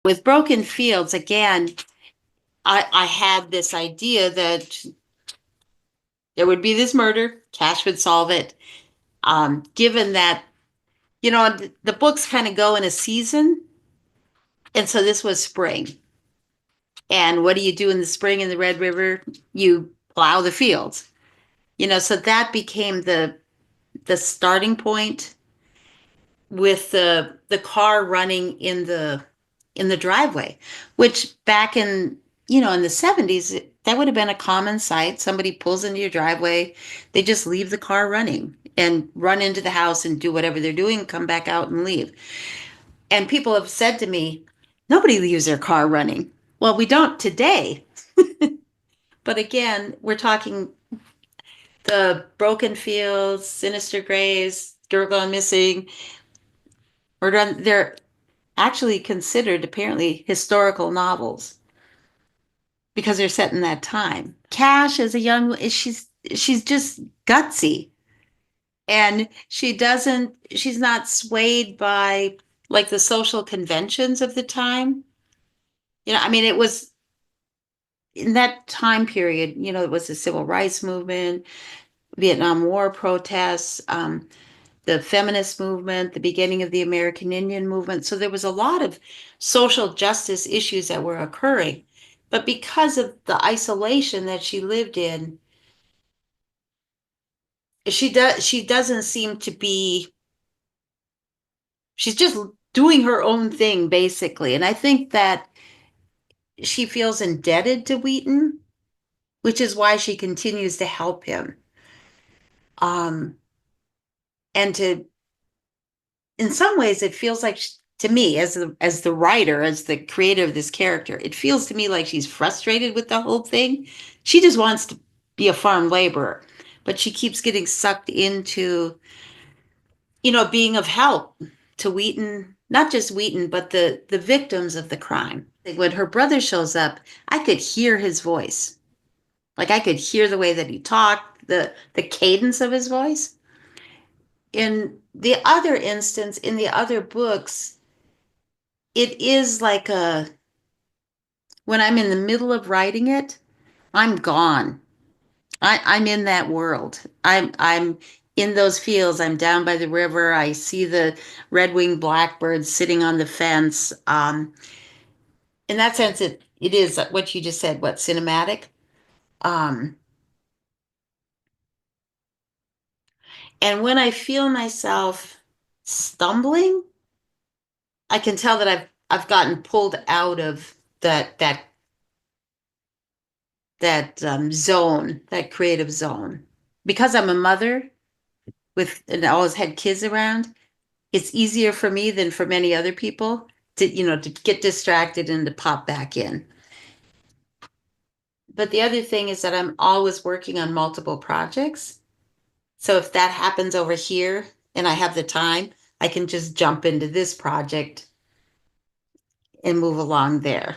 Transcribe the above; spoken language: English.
With Broken Fields, again, I had this idea that there would be this murder, Cash would solve it. Given that, the books kind of go in a season. And so this was spring. And what do you do in the spring in the Red River? You plow the fields. So that became the starting point with the car running in the driveway, which back in the 70s, that would have been a common sight. Somebody pulls into your driveway, they just leave the car running and run into the house and do whatever they're doing, come back out and leave. And people have said to me, nobody leaves their car running. Well, we don't today. But again, we're talking the Broken Fields, Sinister Graves, Girl Gone Missing, or they're actually considered apparently historical novels because they're set in that time. Cash is she's just gutsy, and she's not swayed by like the social conventions of the time. I mean, it was in that time period, it was the civil rights movement, Vietnam War protests, the feminist movement, the beginning of the American Indian movement. So there was a lot of social justice issues that were occurring. But because of the isolation that she lived in, she doesn't seem to be, she's just doing her own thing basically. And I think that she feels indebted to Wheaton, which is why she continues to help him. And to in some ways it feels like to me as the writer, as the creator of this character, it feels to me like she's frustrated with the whole thing. She just wants to be a farm laborer, but she keeps getting sucked into being of help to Wheaton, not just Wheaton, but the victims of the crime. When her brother shows up, I could hear his voice. Like I could hear the way that he talked, the cadence of his voice. In the other instance, in the other books, it is like when I'm in the middle of writing it, I'm gone. I'm in that world. I'm in those fields. I'm down by the river. I see the red-winged blackbird sitting on the fence. In that sense, it is what you just said, what cinematic. Um, and when I feel myself stumbling, I can tell that I've gotten pulled out of that zone, that creative zone. Because I'm a mother and I always had kids around, it's easier for me than for many other people to get distracted and to pop back in. But the other thing is that I'm always working on multiple projects. So if that happens over here and I have the time, I can just jump into this project and move along there.